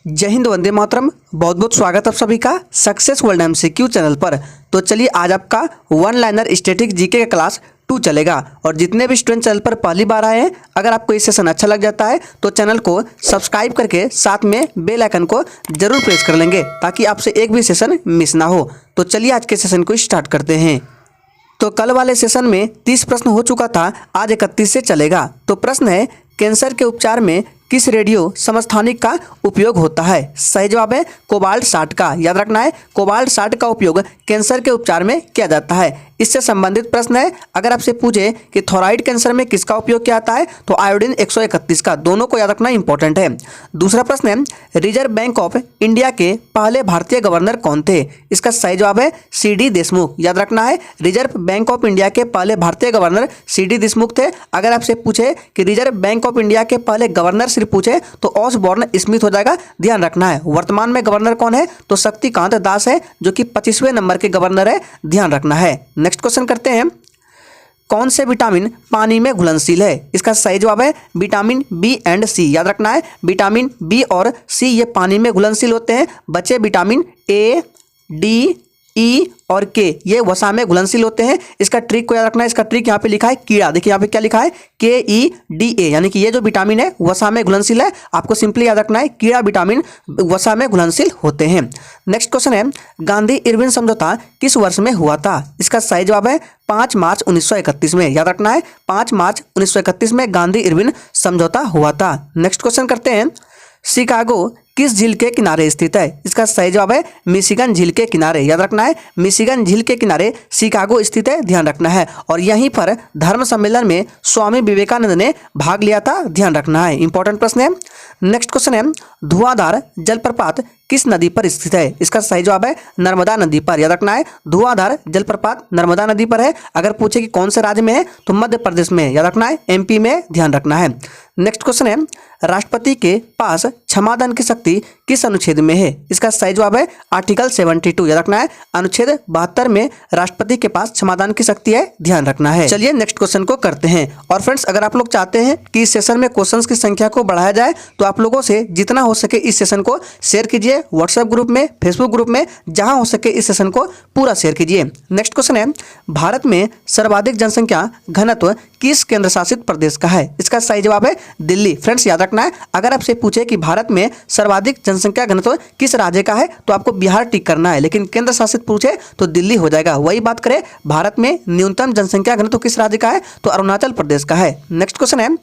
जय हिंद, वंदे मातरम। बहुत बहुत स्वागत आप सभी का सक्सेस वर्ल्ड एमसीक्यू चैनल पर। तो चलिए आज आपका वन लाइनर स्टैटिक जीके का क्लास 2 चलेगा। और जितने भी स्टूडेंट चैनल पर पहली बार आए हैं, अगर आपको ये सेशन अच्छा लग जाता है तो चैनल को सब्सक्राइब करके साथ में बेल आइकन को जरूर प्रेस कर लेंगे ताकि आपसे एक भी सेशन मिस ना हो। तो चलिए आज के सेशन को स्टार्ट करते हैं। तो कल वाले सेशन में 30 प्रश्न हो चुका था, आज 31 से चलेगा। तो प्रश्न है, कैंसर के उपचार में किस रेडियो समस्थानिक का उपयोग होता है? सही जवाब है कोबाल्ट 60 का। याद रखना है, कोबाल्ट 60 का उपयोग कैंसर के उपचार में किया जाता है। इससे संबंधित प्रश्न है, अगर आपसे पूछे कि थोराइड कैंसर में किसका उपयोग किया जाता है तो आयोडीन 131 का। दोनों को याद रखना इंपॉर्टेंट है। दूसरा प्रश्न है, रिजर्व बैंक ऑफ इंडिया के पहले भारतीय गवर्नर कौन थे? इसका सही जवाब है CD देशमुख। याद रखना है, रिजर्व बैंक ऑफ इंडिया के पहले भारतीय गवर्नर CD देशमुख थे। अगर आपसे पूछे कि रिजर्व बैंक ऑफ इंडिया के पहले गवर्नर सिर्फ पूछे तो ऑसबॉर्न स्मिथ हो जाएगा, ध्यान रखना है। वर्तमान में गवर्नर कौन है तो शक्तिकांत दास है, जो कि 25वें नंबर के गवर्नर है, ध्यान रखना है। नेक्स्ट क्वेश्चन करते हैं, कौन से विटामिन पानी में घुलनशील है? इसका सही जवाब है विटामिन बी एंड सी। याद रखना है, विटामिन बी और सी ये पानी में घुलनशील होते हैं। बचे विटामिन ए, डी, ई और के, ये वसा में घुलनशील होते हैं। इसका ट्रिक को याद रखना है। इसका ट्रिक यहाँ पे लिखा है कीड़ा। देखिए यहाँ पे क्या लिखा है, KEDA, यानी कि ये जो विटामिन है वसा में घुलनशील है। आपको सिंपली याद रखना है कीड़ा विटामिन वसा में घुलनशील होते हैं। नेक्स्ट क्वेश्चन है, गांधी इरविन समझौता किस वर्ष में हुआ था? इसका सही जवाब है 5 मार्च 1931 में। याद रखना है 5 मार्च 1931 में गांधी इरविन समझौता हुआ था। नेक्स्ट क्वेश्चन करते हैं, शिकागो किस झील के किनारे स्थित है? इसका सही जवाब है मिशिगन झील के किनारे। याद रखना है, मिशिगन झील के किनारे शिकागो स्थित है, ध्यान रखना है। और यहीं पर धर्म सम्मेलन में स्वामी विवेकानंद ने भाग लिया था, ध्यान रखना है। इंपॉर्टेंट प्रश्न है। नेक्स्ट क्वेश्चन है, धुआंधार जलप्रपात किस नदी पर स्थित है? इसका सही जवाब है नर्मदा नदी पर। याद रखना है, धुआंधार जलप्रपात नर्मदा नदी पर है। अगर पूछे कि कौन से राज्य में है तो मध्य प्रदेश में। याद रखना है MP में, ध्यान रखना है। नेक्स्ट क्वेश्चन है, राष्ट्रपति के पास क्षमादान की शक्ति किस अनुच्छेद में है? इसका सही जवाब है आर्टिकल 72। याद रखना है, अनुच्छेद 72 में राष्ट्रपति के पास क्षमादान की शक्ति है, ध्यान रखना है। चलिए नेक्स्ट क्वेश्चन को करते हैं। और फ्रेंड्स, अगर आप लोग चाहते हैं कि इस सेशन में क्वेश्चंस की संख्या को बढ़ाया जाए तो आप लोगों से जितना हो सके इस सेशन को शेयर कीजिए, व्हाट्सएप ग्रुप में, फेसबुक ग्रुप में, जहां हो सके इस सेशन को पूरा शेयर कीजिए। नेक्स्ट क्वेश्चन है, भारत में सर्वाधिक जनसंख्या घनत्व किस केंद्र शासित प्रदेश का है? इसका सही जवाब है दिल्ली। फ्रेंड्स याद रखना है, अगर आपसे पूछे कि भारत में सर्वाधिक जनसंख्या घनत्व किस राज्य का है तो आपको बिहार टिक करना है, लेकिन केंद्र शासित पूछे तो दिल्ली हो जाएगा। वही बात करें, भारत में न्यूनतम जनसंख्या घनत्व किस राज्य का है तो अरुणाचल प्रदेश का है। नेक्स्ट क्वेश्चन है,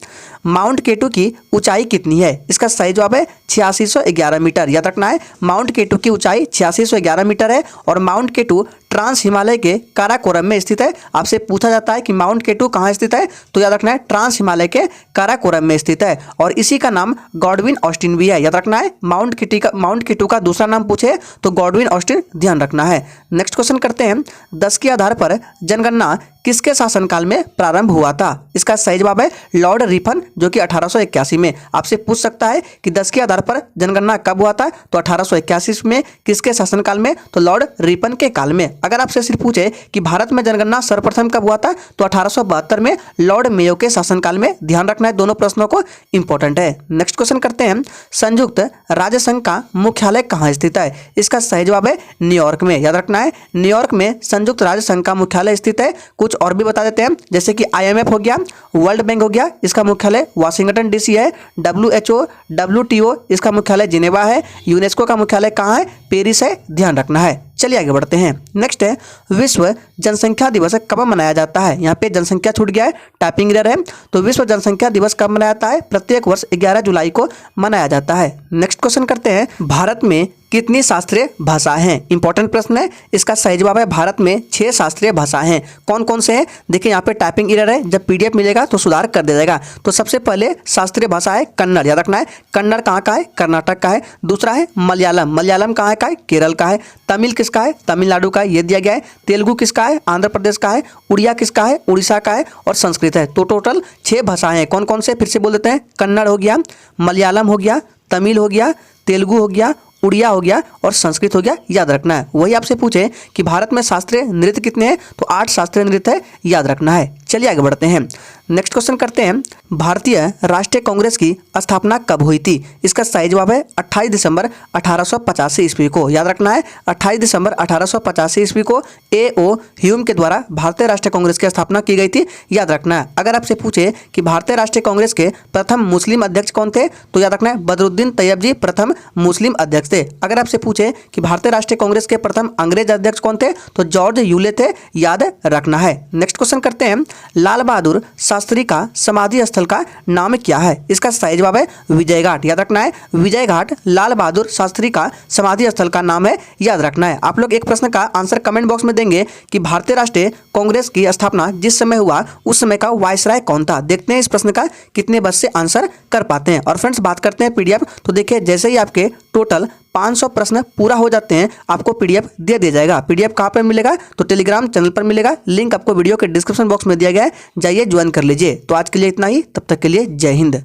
माउंट केटू की ऊंचाई कितनी है? इसका सही जवाब है 8611 मीटर। याद रखना है, माउंट केटू की ऊंचाई 8611 मीटर है। और माउंट केटू ट्रांस हिमालय के काराकोरम में स्थित है। आपसे पूछा जाता है कि माउंट केटू कहाँ स्थित है तो याद रखना है ट्रांस हिमालय के काराकोरम में स्थित है। और इसी का नाम गॉडविन ऑस्टिन भी है। याद रखना है, माउंट केटू का दूसरा नाम पूछे तो गॉडविन ऑस्टिन, ध्यान रखना है। नेक्स्ट क्वेश्चन करते हैं, 10 के आधार पर जनगणना किसके शासनकाल में प्रारंभ हुआ था? इसका सही जवाब है लॉर्ड रिपन, जो कि 1881 में। आपसे पूछ सकता है कि 10 के आधार पर जनगणना कब हुआ था तो 1881 में। किसके शासनकाल में तो लॉर्ड रिपन के काल में। अगर आपसे सिर्फ पूछे कि भारत में जनगणना सर्वप्रथम कब हुआ था तो 1872 में लॉर्ड मेयो के शासनकाल में, ध्यान रखना है। दोनों प्रश्नों को इंपॉर्टेंट है। नेक्स्ट क्वेश्चन करते हैं, संयुक्त राज्य संघ का मुख्यालय कहाँ स्थित है? इसका सही जवाब है न्यूयॉर्क में। याद रखना है, न्यूयॉर्क में संयुक्त राज्य संघ का मुख्यालय स्थित है। कुछ और भी बता देते हैं, जैसे कि IMF हो गया, वर्ल्ड बैंक हो गया, इसका मुख्यालय वाशिंगटन DC है। WHO, WTO, इसका मुख्यालय जिनेवा है। यूनेस्को का मुख्यालय कहाँ है? पेरिस है, ध्यान रखना है। चलिए आगे बढ़ते हैं। नेक्स्ट है, विश्व जनसंख्या दिवस कब मनाया जाता है? यहाँ पे जनसंख्या छूट गया है, टाइपिंग एरर है। तो विश्व जनसंख्या दिवस कब मनाया जाता है? प्रत्येक वर्ष 11 जुलाई को मनाया जाता है। नेक्स्ट क्वेश्चन करते हैं, भारत में कितनी शास्त्रीय भाषाएं हैं? इंपॉर्टेंट प्रश्न है। इसका सही जवाब है भारत में 6 शास्त्रीय भाषाएं हैं। कौन कौन से हैं? देखिए यहाँ पे टाइपिंग एरर है, जब PDF मिलेगा तो सुधार कर दिया जाएगा। तो सबसे पहले शास्त्रीय भाषा है कन्नड़। याद रखना है, कन्नड़ कहाँ का है? कर्नाटक का है। दूसरा है मलयालम। मलयालम कहाँ का है? केरल का है। तमिल किसका है? तमिलनाडु का, ये दिया गया है। तेलुगु किसका है? आंध्र प्रदेश का है। उड़िया किसका है? उड़ीसा का है। और संस्कृत है। तो टोटल 6 भाषाएं हैं। कौन कौन से? फिर से बोल देते हैं, कन्नड़ हो गया, मलयालम हो गया, तमिल हो गया, तेलुगु हो गया, उड़िया हो गया और संस्कृत हो गया। याद रखना है। वही आपसे पूछे कि भारत में शास्त्रीय नृत्य कितने हैं तो 8 शास्त्रीय नृत्य है, याद रखना है। चलिए आगे बढ़ते हैं। नेक्स्ट क्वेश्चन करते हैं, भारतीय राष्ट्रीय कांग्रेस की स्थापना कब हुई थी? इसका सही जवाब है 28 दिसंबर 1885 ईस्वी को। याद रखना है 28 दिसंबर 1885 ईस्वी को A.O. ह्यूम के द्वारा भारतीय राष्ट्रीय कांग्रेस की स्थापना की गई थी। याद रखना है। अगर आपसे पूछे कि भारतीय राष्ट्रीय कांग्रेस के प्रथम मुस्लिम अध्यक्ष कौन थे, तो याद रखना है बदरुद्दीन तैयब जी प्रथम मुस्लिम अध्यक्ष थे। अगर आपसे पूछे कि भारतीय राष्ट्रीय कांग्रेस के प्रथम अंग्रेज अध्यक्ष कौन थे, तो जॉर्ज यूले थे। याद रखना है। नेक्स्ट क्वेश्चन करते हैं, लाल बहादुर शास्त्री का समाधि स्थल का नाम क्या है? इसका सही जवाब है विजय घाट। याद रखना है विजय घाट लाल बहादुर शास्त्री का समाधि स्थल का नाम है। याद रखना है। आप लोग एक प्रश्न का आंसर कमेंट बॉक्स में देंगे कि भारतीय राष्ट्रीय कांग्रेस की स्थापना जिस समय हुआ उस समय का वायसराय कौन था। देखते हैं इस प्रश्न का कितने बस से आंसर कर पाते हैं। और फ्रेंड्स बात करते हैं पीडीएफ, तो देखिए जैसे ही आपके टोटल 500 प्रश्न पूरा हो जाते हैं आपको पीडीएफ दे दिया जाएगा। पीडीएफ कहाँ पर मिलेगा? तो टेलीग्राम चैनल पर मिलेगा। लिंक आपको वीडियो के डिस्क्रिप्शन बॉक्स में दिया गया है, जाइए ज्वाइन कर लीजिए। तो आज के लिए इतना ही, तब तक के लिए जय हिंद।